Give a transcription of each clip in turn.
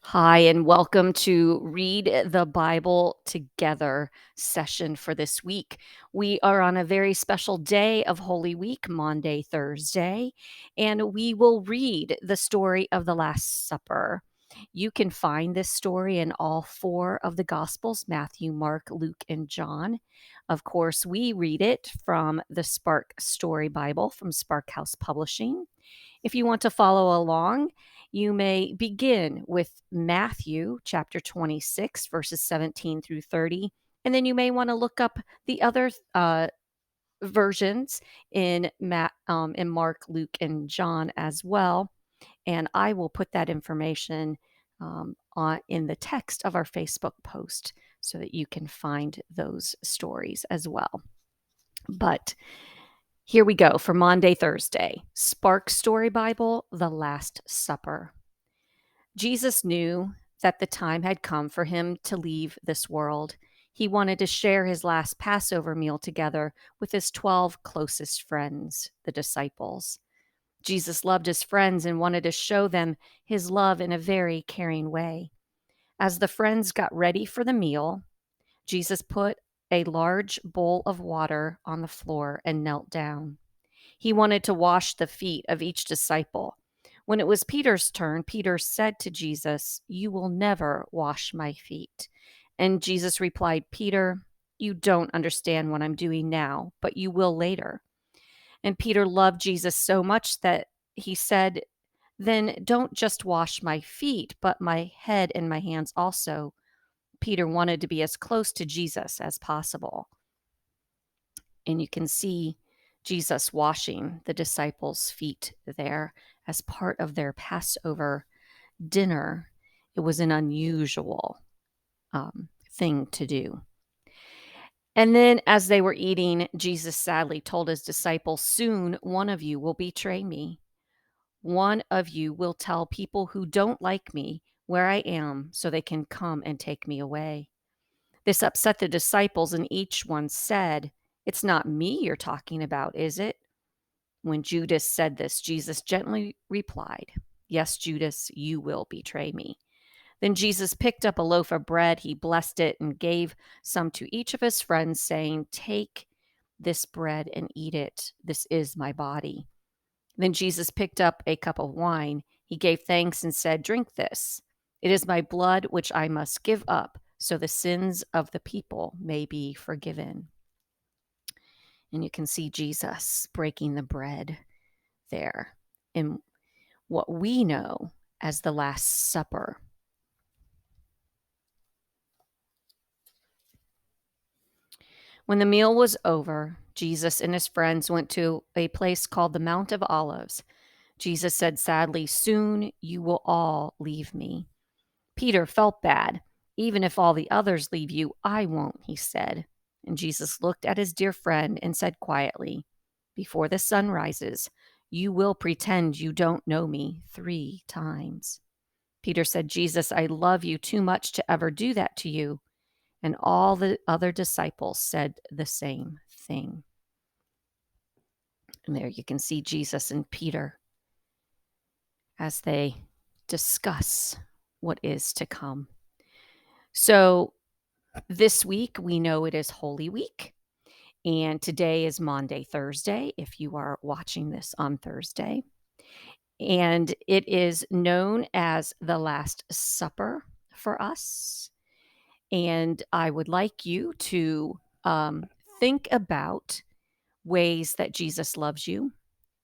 Hi, and welcome to Read the Bible Together session for this week. We are on a very special day of Holy Week, Maundy, Thursday, and we will read the story of the Last Supper. You can find this story in all four of the Gospels: Matthew, Mark, Luke, and John. Of course, we read it from the Spark Story Bible from Sparkhouse Publishing. If you want to follow along, you may begin with Matthew chapter 26, verses 17 through 30. And then you may want to look up the other versions in Mark, Luke, and John as well. And I will put that information in the text of our Facebook post so that you can find those stories as well. But here we go for Maundy, Thursday. Spark Story Bible, The Last Supper. Jesus knew that the time had come for him to leave this world. He wanted to share his last Passover meal together with his 12 closest friends, the disciples. Jesus loved his friends and wanted to show them his love in a very caring way. As the friends got ready for the meal, Jesus put a large bowl of water on the floor and knelt down. He wanted to wash the feet of each disciple. When it was Peter's turn, Peter said to Jesus, "You will never wash my feet." And Jesus replied, "Peter, you don't understand what I'm doing now, but you will later." And Peter loved Jesus so much that he said, "Then don't just wash my feet, but my head and my hands also." Peter wanted to be as close to Jesus as possible. And you can see Jesus washing the disciples' feet there as part of their Passover dinner. It was an unusual thing to do. And then as they were eating, Jesus sadly told his disciples, "Soon one of you will betray me. One of you will tell people who don't like me where I am so they can come and take me away." This upset the disciples, and each one said, "It's not me you're talking about, is it?" When Judas said this, Jesus gently replied, "Yes, Judas, you will betray me." Then Jesus picked up a loaf of bread, he blessed it, and gave some to each of his friends, saying, "Take this bread and eat it. This is my body." Then Jesus picked up a cup of wine. He gave thanks and said, "Drink this. It is my blood, which I must give up, so the sins of the people may be forgiven." And you can see Jesus breaking the bread there in what we know as the Last Supper. When the meal was over, Jesus and his friends went to a place called the Mount of Olives. Jesus said sadly, "Soon you will all leave me." Peter felt bad. "Even if all the others leave you, I won't," he said. And Jesus looked at his dear friend and said quietly, "Before the sun rises, you will pretend you don't know me 3 times." Peter said, "Jesus, I love you too much to ever do that to you." And all the other disciples said the same thing. And there you can see Jesus and Peter as they discuss what is to come. So this week, we know it is Holy Week, and today is Maundy, Thursday, if you are watching this on Thursday. And it is known as the Last Supper for us. And I would like you to think about ways that Jesus loves you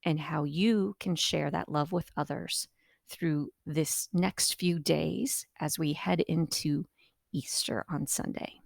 and how you can share that love with others through this next few days as we head into Easter on Sunday.